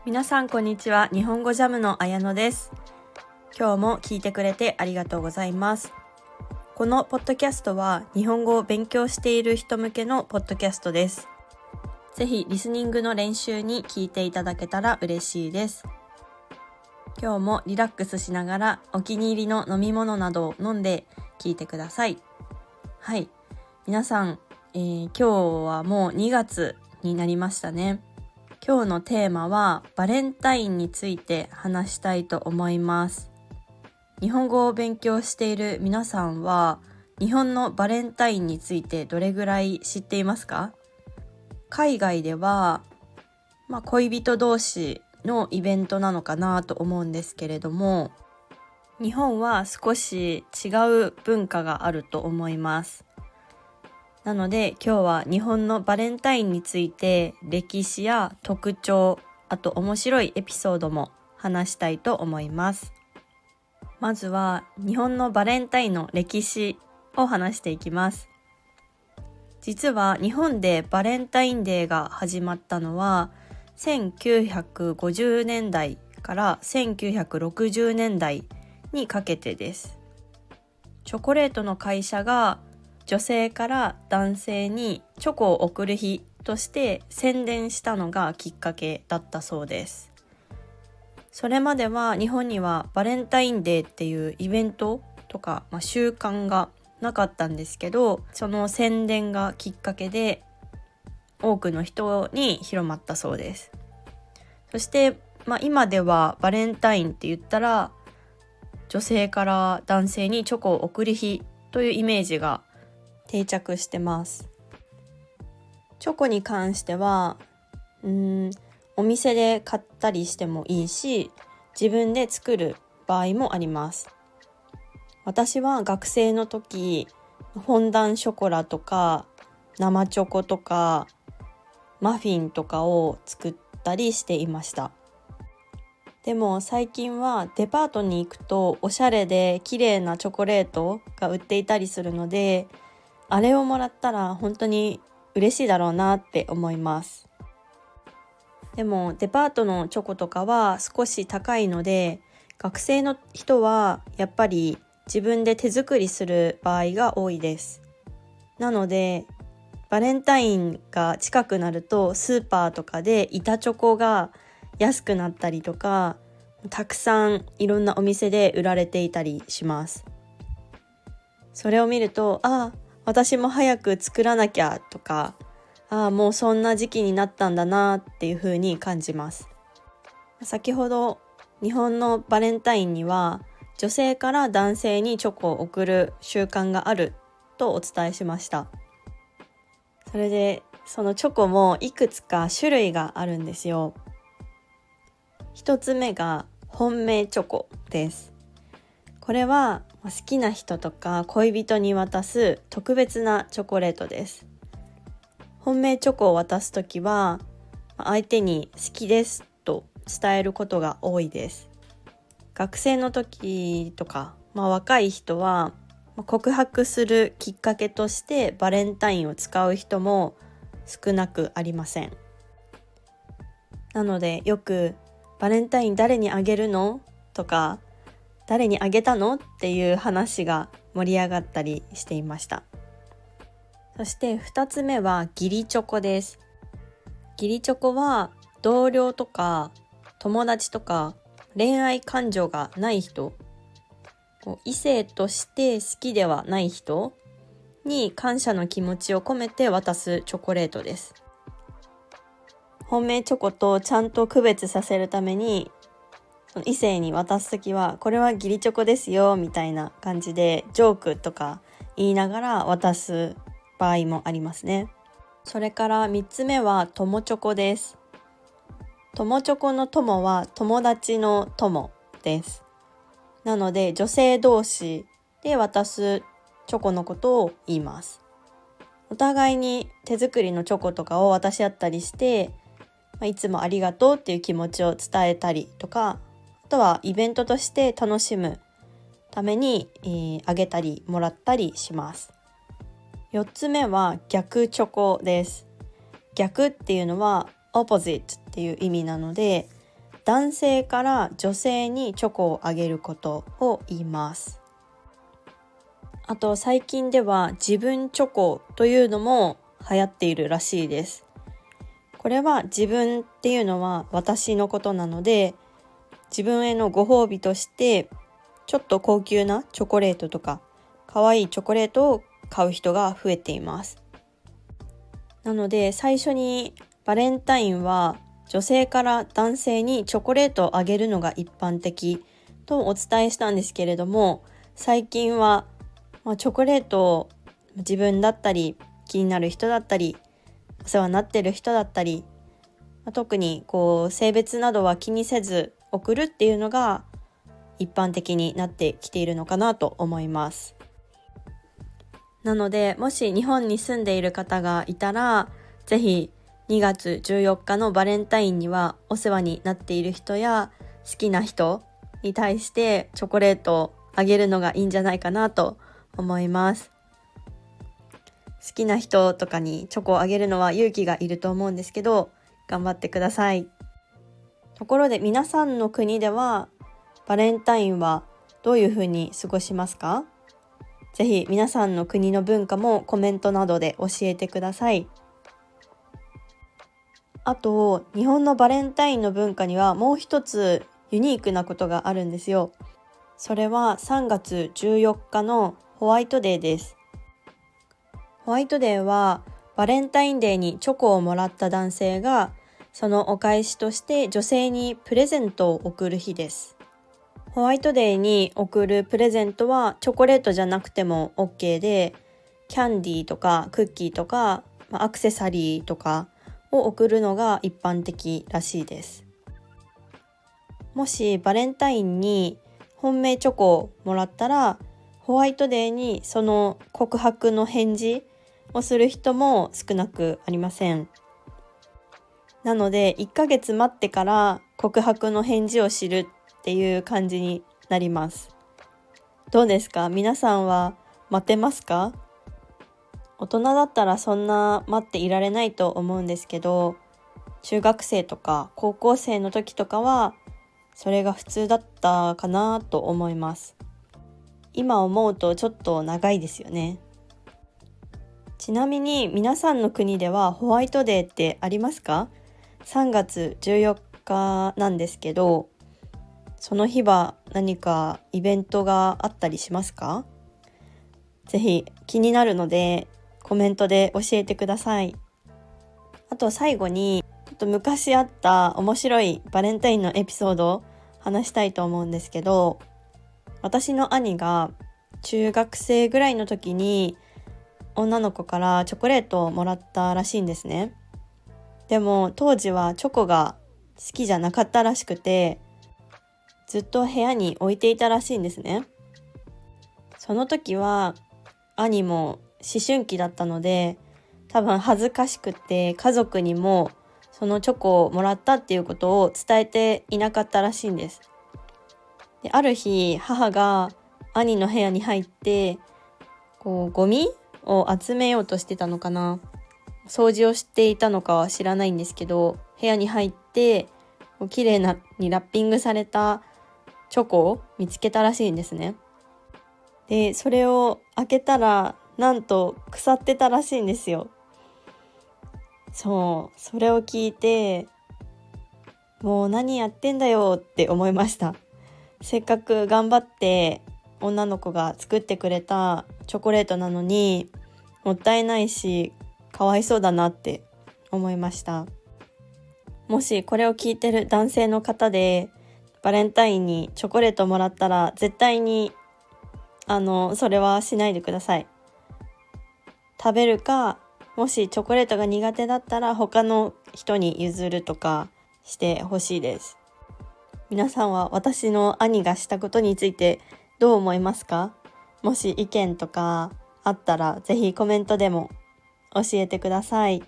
皆さんこんにちは。日本語ジャムの綾乃です。今日も聞いてくれてありがとうございます。このポッドキャストは日本語を勉強している人向けのポッドキャストです。ぜひリスニングの練習に聞いていただけたら嬉しいです。今日もリラックスしながらお気に入りの飲み物などを飲んで聞いてください。はい、皆さん、今日はもう2月になりましたね。今日のテーマはバレンタインについて話したいと思います。日本語を勉強している皆さんは日本のバレンタインについてどれぐらい知っていますか？海外では、恋人同士のイベントなのかなと思うんですけれども、日本は少し違う文化があると思います。なので今日は日本のバレンタインについて歴史や特徴、あと面白いエピソードも話したいと思います。まずは日本のバレンタインの歴史を話していきます。実は日本でバレンタインデーが始まったのは1950年代から1960年代にかけてです。チョコレートの会社が女性から男性にチョコを贈る日として宣伝したのがきっかけだったそうです。それまでは日本にはバレンタインデーっていうイベントとか、習慣がなかったんですけど、その宣伝がきっかけで多くの人に広まったそうです。そして、今ではバレンタインって言ったら女性から男性にチョコを贈る日というイメージが定着してます。チョコに関してはお店で買ったりしてもいいし、自分で作る場合もあります。私は学生の時、フォンダンショコラとか生チョコとかマフィンとかを作ったりしていました。でも最近はデパートに行くとおしゃれで綺麗なチョコレートが売っていたりするので、あれをもらったら本当に嬉しいだろうなって思います。でもデパートのチョコとかは少し高いので、学生の人はやっぱり自分で手作りする場合が多いです。なのでバレンタインが近くなるとスーパーとかで板チョコが安くなったりとか、たくさんいろんなお店で売られていたりします。それを見ると、私も早く作らなきゃとか、もうそんな時期になったんだなっていう風に感じます。先ほど日本のバレンタインには女性から男性にチョコを贈る習慣があるとお伝えしました。それでそのチョコもいくつか種類があるんですよ。一つ目が本命チョコです。これは好きな人とか恋人に渡す特別なチョコレートです。本命チョコを渡すときは相手に好きですと伝えることが多いです。学生の時とか、若い人は告白するきっかけとしてバレンタインを使う人も少なくありません。なのでよくバレンタイン誰にあげるのとか、誰にあげたのっていう話が盛り上がったりしていました。そして2つ目は義理チョコです。義理チョコは同僚とか友達とか恋愛感情がない人、異性として好きではない人に感謝の気持ちを込めて渡すチョコレートです。本命チョコとちゃんと区別させるために異性に渡すときはこれは義理チョコですよみたいな感じでジョークとか言いながら渡す場合もありますね。それから3つ目は友チョコです。友チョコの友は友達の友です。なので女性同士で渡すチョコのことを言います。お互いに手作りのチョコとかを渡し合ったりして、いつもありがとうっていう気持ちを伝えたりとか、あとはイベントとして楽しむために、あげたりもらったりします。4つ目は逆チョコです。逆っていうのは opposite っていう意味なので、男性から女性にチョコをあげることを言います。あと最近では自分チョコというのも流行っているらしいです。これは自分っていうのは私のことなので、自分へのご褒美としてちょっと高級なチョコレートとか可愛いチョコレートを買う人が増えています。なので最初にバレンタインは女性から男性にチョコレートをあげるのが一般的とお伝えしたんですけれども、最近はチョコレートを自分だったり気になる人だったりお世話になってる人だったり、特に性別などは気にせず送るっていうのが一般的になってきているのかなと思います。なのでもし日本に住んでいる方がいたら、ぜひ2月14日のバレンタインにはお世話になっている人や好きな人に対してチョコレートをあげるのがいいんじゃないかなと思います。好きな人とかにチョコをあげるのは勇気がいると思うんですけど、頑張ってください。ところで皆さんの国ではバレンタインはどういうふうに過ごしますか？ぜひ皆さんの国の文化もコメントなどで教えてください。あと日本のバレンタインの文化にはもう一つユニークなことがあるんですよ。それは3月14日のホワイトデーです。ホワイトデーはバレンタインデーにチョコをもらった男性がそのお返しとして女性にプレゼントを贈る日です。ホワイトデーに贈るプレゼントはチョコレートじゃなくても OK で、キャンディーとかクッキーとかアクセサリーとかを贈るのが一般的らしいです。もしバレンタインに本命チョコをもらったら、ホワイトデーにその告白の返事をする人も少なくありません。なので1ヶ月待ってから告白の返事を知るっていう感じになります。どうですか？皆さんは待てますか？大人だったらそんな待っていられないと思うんですけど、中学生とか高校生の時とかはそれが普通だったかなと思います。今思うとちょっと長いですよね。ちなみに皆さんの国ではホワイトデーってありますか？3月14日なんですけど、その日は何かイベントがあったりしますか？ぜひ気になるのでコメントで教えてください。あと最後にちょっと昔あった面白いバレンタインのエピソードを話したいと思うんですけど、私の兄が中学生ぐらいの時に女の子からチョコレートをもらったらしいんですね。でも当時はチョコが好きじゃなかったらしくて、ずっと部屋に置いていたらしいんですね。その時は兄も思春期だったので、多分恥ずかしくて家族にもそのチョコをもらったっていうことを伝えていなかったらしいんです。で、ある日母が兄の部屋に入ってゴミを集めようとしてたのかな、掃除をしていたのかは知らないんですけど、部屋に入って綺麗にラッピングされたチョコを見つけたらしいんですね。で、それを開けたらなんと腐ってたらしいんですよ。それを聞いて、もう何やってんだよって思いました。せっかく頑張って女の子が作ってくれたチョコレートなのにもったいないし、かわいそうだなって思いました。もしこれを聞いてる男性の方でバレンタインにチョコレートもらったら、絶対にそれはしないでください。食べるか、もしチョコレートが苦手だったら他の人に譲るとかしてほしいです。皆さんは私の兄がしたことについてどう思いますか？もし意見とかあったらぜひコメントでも教えてください。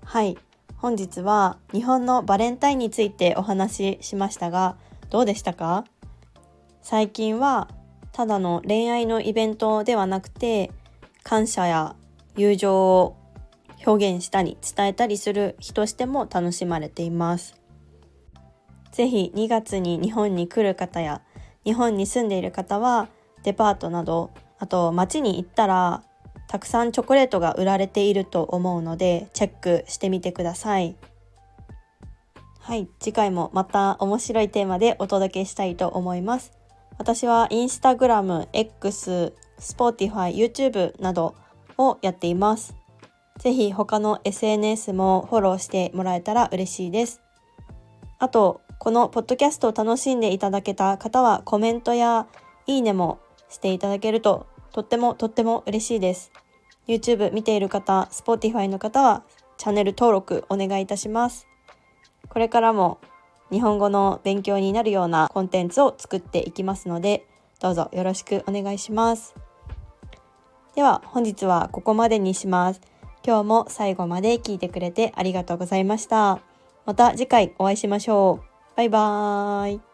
はい、本日は日本のバレンタインについてお話ししましたが、どうでしたか？最近はただの恋愛のイベントではなくて、感謝や友情を表現したり伝えたりする日としても楽しまれています。ぜひ2月に日本に来る方や日本に住んでいる方はデパートなど、あと街に行ったらたくさんチョコレートが売られていると思うのでチェックしてみてください。はい、次回もまた面白いテーマでお届けしたいと思います。私はインスタグラム、X、Spotify、YouTube などをやっています。ぜひ他の SNS もフォローしてもらえたら嬉しいです。あと、このポッドキャストを楽しんでいただけた方はコメントやいいねもしていただけるととっても嬉しいです。YouTube 見ている方、Spotify の方はチャンネル登録お願いいたします。これからも日本語の勉強になるようなコンテンツを作っていきますので、どうぞよろしくお願いします。では本日はここまでにします。今日も最後まで聞いてくれてありがとうございました。また次回お会いしましょう。バイバーイ。